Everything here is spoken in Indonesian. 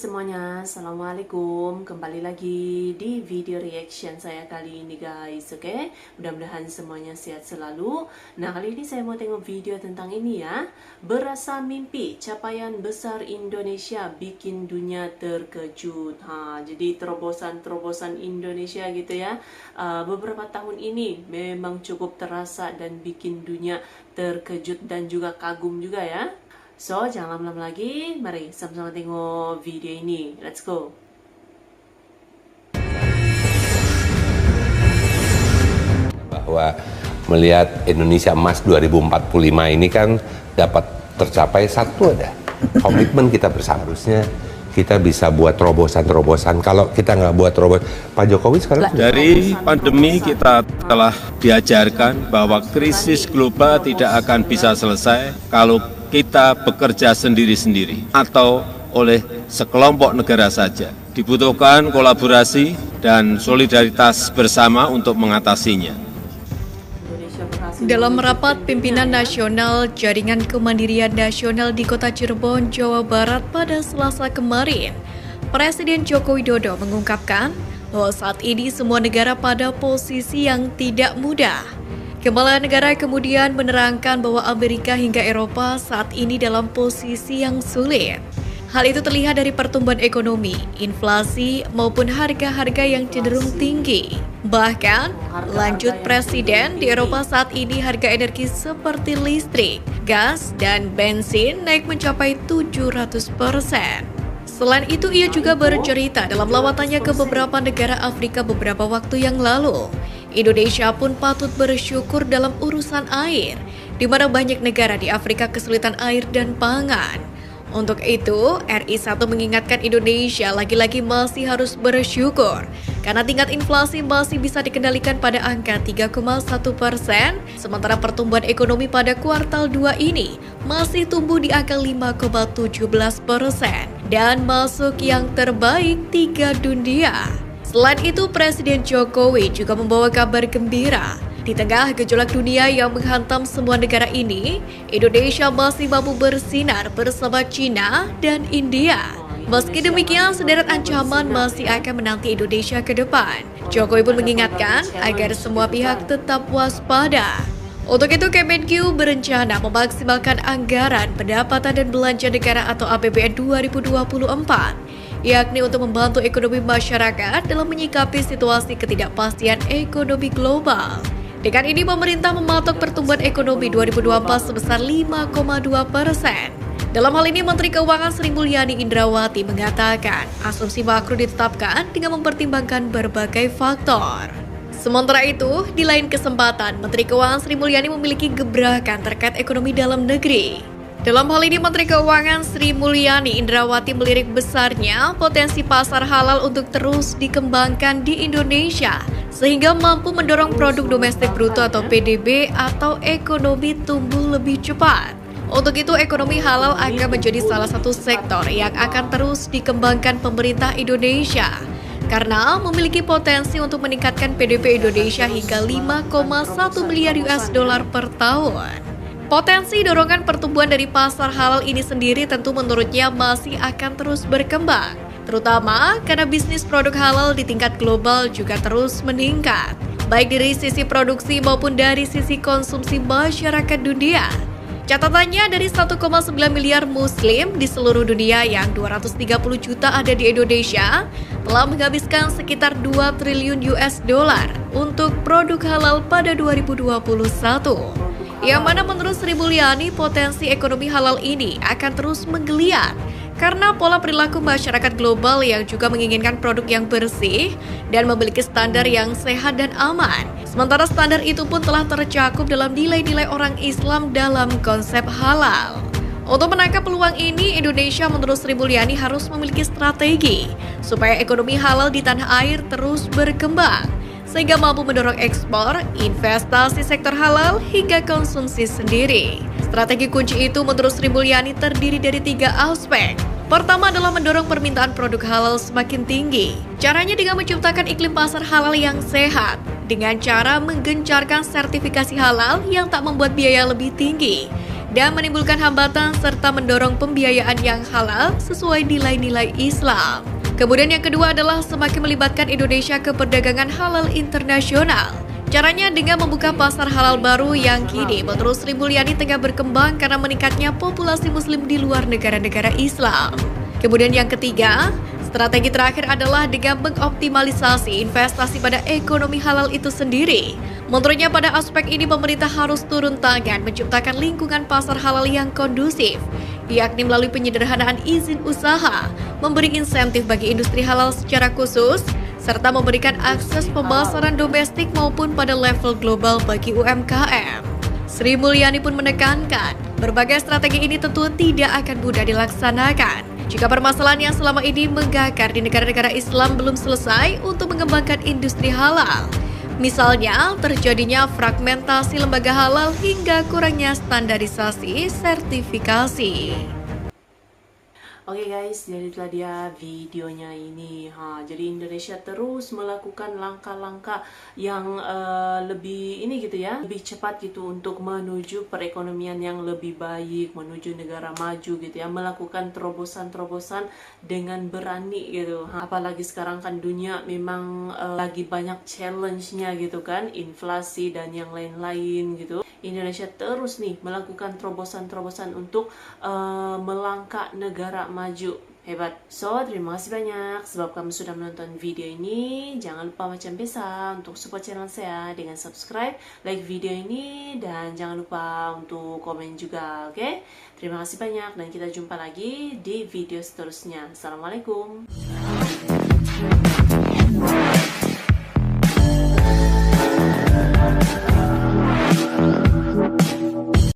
semuanya, Assalamualaikum. Kembali lagi di video reaction saya kali ini guys, oke? Mudah-mudahan semuanya sehat selalu. Nah, kali ini saya mau tengok video tentang ini ya. Berasa mimpi, capaian besar Indonesia bikin dunia terkejut. Jadi terobosan-terobosan Indonesia gitu ya. Beberapa tahun ini memang cukup terasa dan bikin dunia terkejut dan juga kagum juga ya. So, jangan lama-lama lagi, mari sama-sama tengok video ini. Let's go! Bahwa melihat Indonesia Emas 2045 ini kan dapat tercapai satu ada. Komitmen kita bersama. Harusnya kita bisa buat terobosan-terobosan. Kalau kita nggak buat terobosan, Pak Jokowi sekarang... Dari pandemi kita telah diajarkan bahwa krisis global tidak akan bisa selesai kalau kita bekerja sendiri-sendiri atau oleh sekelompok negara saja. Dibutuhkan kolaborasi dan solidaritas bersama untuk mengatasinya. Dalam rapat pimpinan nasional Jaringan Kemandirian Nasional di Kota Cirebon, Jawa Barat pada Selasa kemarin, Presiden Joko Widodo mengungkapkan bahwa saat ini semua negara pada posisi yang tidak mudah. Kepala negara kemudian menerangkan bahwa Amerika hingga Eropa saat ini dalam posisi yang sulit. Hal itu terlihat dari pertumbuhan ekonomi, inflasi, maupun harga-harga yang cenderung tinggi. Bahkan, lanjut Presiden, di Eropa saat ini harga energi seperti listrik, gas, dan bensin naik mencapai 700%. Selain itu, ia juga bercerita dalam lawatannya ke beberapa negara Afrika beberapa waktu yang lalu. Indonesia pun patut bersyukur dalam urusan air, di mana banyak negara di Afrika kesulitan air dan pangan. Untuk itu, RI 1 mengingatkan Indonesia lagi-lagi masih harus bersyukur, karena tingkat inflasi masih bisa dikendalikan pada angka 3,1%, sementara pertumbuhan ekonomi pada kuartal 2 ini masih tumbuh di angka 5,17%, dan masuk yang terbaik 3 dunia. Selain itu, Presiden Jokowi juga membawa kabar gembira. Di tengah gejolak dunia yang menghantam semua negara ini, Indonesia masih mampu bersinar bersama China dan India. Meski demikian, sederet ancaman masih akan menanti Indonesia ke depan. Jokowi pun mengingatkan agar semua pihak tetap waspada. Untuk itu, Kemenkyu berencana memaksimalkan anggaran pendapatan dan belanja negara atau APBN 2024, yakni untuk membantu ekonomi masyarakat dalam menyikapi situasi ketidakpastian ekonomi global. Dengan ini, pemerintah mematok pertumbuhan ekonomi 2024 sebesar 5,2%. Dalam hal ini, Menteri Keuangan Sri Mulyani Indrawati mengatakan asumsi makro ditetapkan dengan mempertimbangkan berbagai faktor. Sementara itu, di lain kesempatan, Menteri Keuangan Sri Mulyani memiliki gebrakan terkait ekonomi dalam negeri. Dalam hal ini, Menteri Keuangan Sri Mulyani Indrawati melirik besarnya potensi pasar halal untuk terus dikembangkan di Indonesia, sehingga mampu mendorong produk domestik bruto atau PDB atau ekonomi tumbuh lebih cepat. Untuk itu, ekonomi halal akan menjadi salah satu sektor yang akan terus dikembangkan pemerintah Indonesia, karena memiliki potensi untuk meningkatkan PDB Indonesia hingga 5,1 miliar US dollar per tahun. Potensi dorongan pertumbuhan dari pasar halal ini sendiri tentu menurutnya masih akan terus berkembang, terutama karena bisnis produk halal di tingkat global juga terus meningkat, baik dari sisi produksi maupun dari sisi konsumsi masyarakat dunia. Catatannya, dari 1,9 miliar muslim di seluruh dunia yang 230 juta ada di Indonesia, telah menghabiskan sekitar 2 triliun US dollar untuk produk halal pada 2021. Yang mana menurut Sri Mulyani, potensi ekonomi halal ini akan terus menggeliat karena pola perilaku masyarakat global yang juga menginginkan produk yang bersih dan memiliki standar yang sehat dan aman. Sementara standar itu pun telah tercakup dalam nilai-nilai orang Islam dalam konsep halal. Untuk menangkap peluang ini, Indonesia menurut Sri Mulyani harus memiliki strategi supaya ekonomi halal di tanah air terus berkembang, sehingga mampu mendorong ekspor, investasi sektor halal, hingga konsumsi sendiri. Strategi kunci itu menurut Sri Mulyani terdiri dari 3 aspek. Pertama adalah mendorong permintaan produk halal semakin tinggi. Caranya dengan menciptakan iklim pasar halal yang sehat, dengan cara menggencarkan sertifikasi halal yang tak membuat biaya lebih tinggi, dan menimbulkan hambatan serta mendorong pembiayaan yang halal sesuai nilai-nilai Islam. Kemudian yang kedua adalah semakin melibatkan Indonesia ke perdagangan halal internasional. Caranya dengan membuka pasar halal baru yang kini menurut Sri Mulyani tengah berkembang karena meningkatnya populasi muslim di luar negara-negara Islam. Kemudian yang ketiga, strategi terakhir adalah dengan mengoptimalisasi investasi pada ekonomi halal itu sendiri. Menurutnya pada aspek ini pemerintah harus turun tangan menciptakan lingkungan pasar halal yang kondusif, yakni melalui penyederhanaan izin usaha, memberi insentif bagi industri halal secara khusus, serta memberikan akses pemasaran domestik maupun pada level global bagi UMKM. Sri Mulyani pun menekankan, berbagai strategi ini tentu tidak akan mudah dilaksanakan jika permasalahan yang selama ini menggakar di negara-negara Islam belum selesai untuk mengembangkan industri halal. Misalnya, terjadinya fragmentasi lembaga halal hingga kurangnya standarisasi sertifikasi. Oke guys, jadi itulah dia videonya ini. Jadi Indonesia terus melakukan langkah-langkah yang lebih ini gitu ya, lebih cepat gitu untuk menuju perekonomian yang lebih baik, menuju negara maju gitu ya, melakukan terobosan-terobosan dengan berani gitu. Apalagi sekarang kan dunia memang lagi banyak challenge-nya gitu kan, inflasi dan yang lain-lain gitu. Indonesia terus nih melakukan terobosan-terobosan untuk melangkah negara maju. Hebat. So, terima kasih banyak sebab kamu sudah menonton video ini. Jangan lupa macam biasa untuk support channel saya dengan subscribe, like video ini, dan jangan lupa untuk komen juga, oke? Terima kasih banyak dan kita jumpa lagi di video seterusnya. Assalamualaikum.